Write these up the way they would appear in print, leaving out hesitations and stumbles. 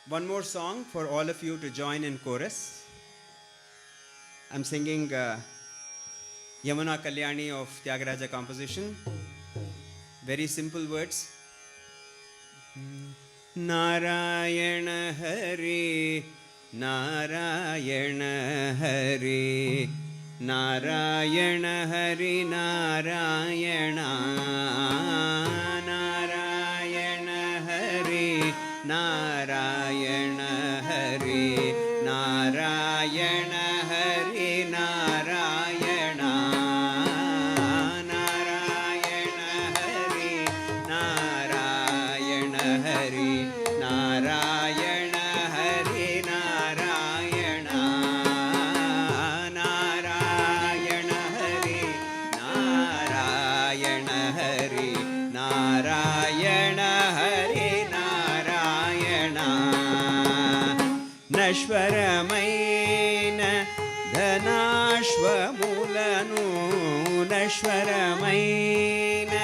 one more song for all of you to join in chorus. I'm singing Yamuna Kalyani of Tyagaraja composition. Very simple words. Narayana Hari, Narayana Hari, Narayana Hari, Narayana, Narayana Hari, Narayana Hari, Narayana Hari, Narayana, Narayana Hari, Narayana Hari, Narayana Hari, Narayana, Narayana Hari, Narayana Hari, Narayana Hari, Narayana. Nashwaramaina Dhanashwamulanu, Nashwaramaina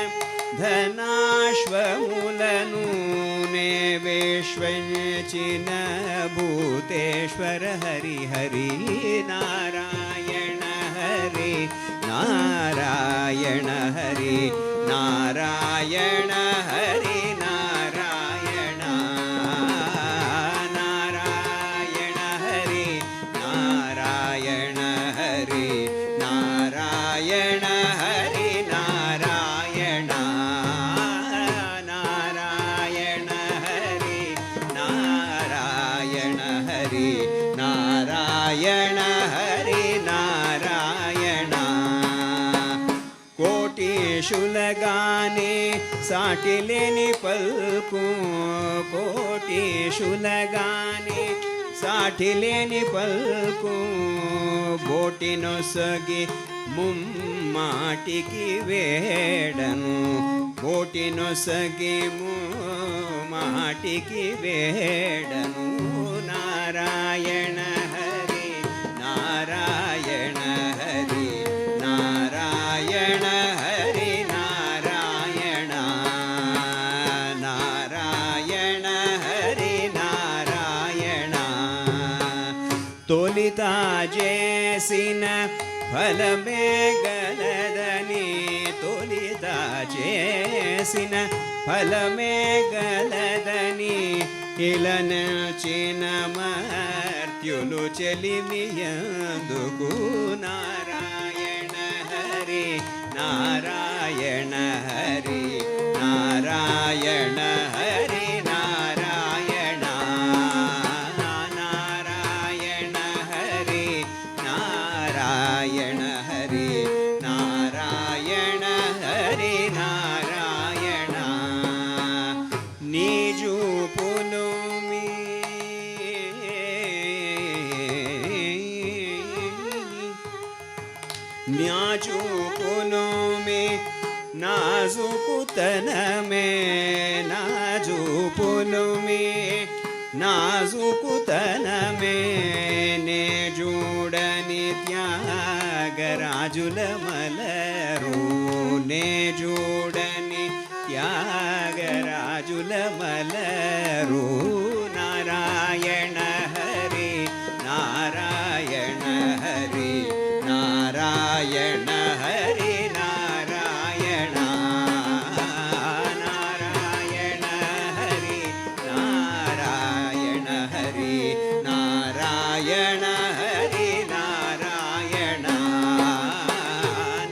Dhanashwamulanu, Neveshvachina Bhuteshwara Hari Hari, Narayana Hari, Narayana Hari, Narayana Hari, Narayana, Narayana Hari, Narayana Hari, Narayana Hari, Narayana, Narayana Hari, Narayana Hari, Narayana Hari, Narayana. ಕೋಟಿ ಶುಲಗಾನೆ ಸಾಟಿಲೇನಿ ಪಲ್ಕು, ಕೋಟಿ ಶುಲಗಾನೆ ಸಾಟಿಲೇನಿ ಪಲ್ಕು, ಬೋಟಿನೊಸಗಿ ಮುಮ್ಮಾಟಿకి వేడను, ಬೋಟಿನೊಸగి ಮುಮ್ಮಾಟಿకి వేడను. ನಾರಾಯಣ ಹರಿ, ನಾರಾಯಣ ಹರಿ, ನಾರಾಯಣ ಹರಿ, ನಾರಾಯಣ, ನಾರಾಯಣ ಹರಿ, ನಾರಾಯಣ. తొలితా చేసిన ఫలమే గలదని, తొలితా చేసిన ఫలమే గలదని, ఇలనచిన మర్త్యులు చెలిమియందుకు. నారాయణ హరి, నారాయణ హరి, నారాయణ హరి, నారాయణ, నారాయణ హరి, నారాయణ హరి, నారాయణ హరి, నారాయణ. నీ చూపును న్యాజుకును మే నాజుకుతనమే, నాజుకును మే నాజుకుతనమే, నే చూడని త్యాగరాజుల మలరు, నే చూడని త్యాగరాజుల మలరు. Narayana Hari, Narayana Hari, Narayana Hari, Narayana, Narayana Hari, Narayana Hari, Narayana Hari, Narayana,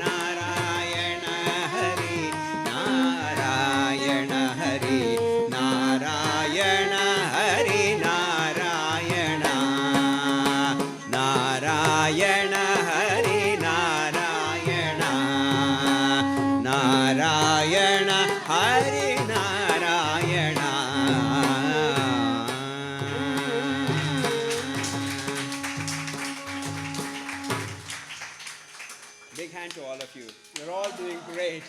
Narayana Hari, Narayana Hari, Narayana Hari, Narayana, Narayana Hari, Narayana, Narayana Hari, Narayana. Big hand to all of you. You're all doing great.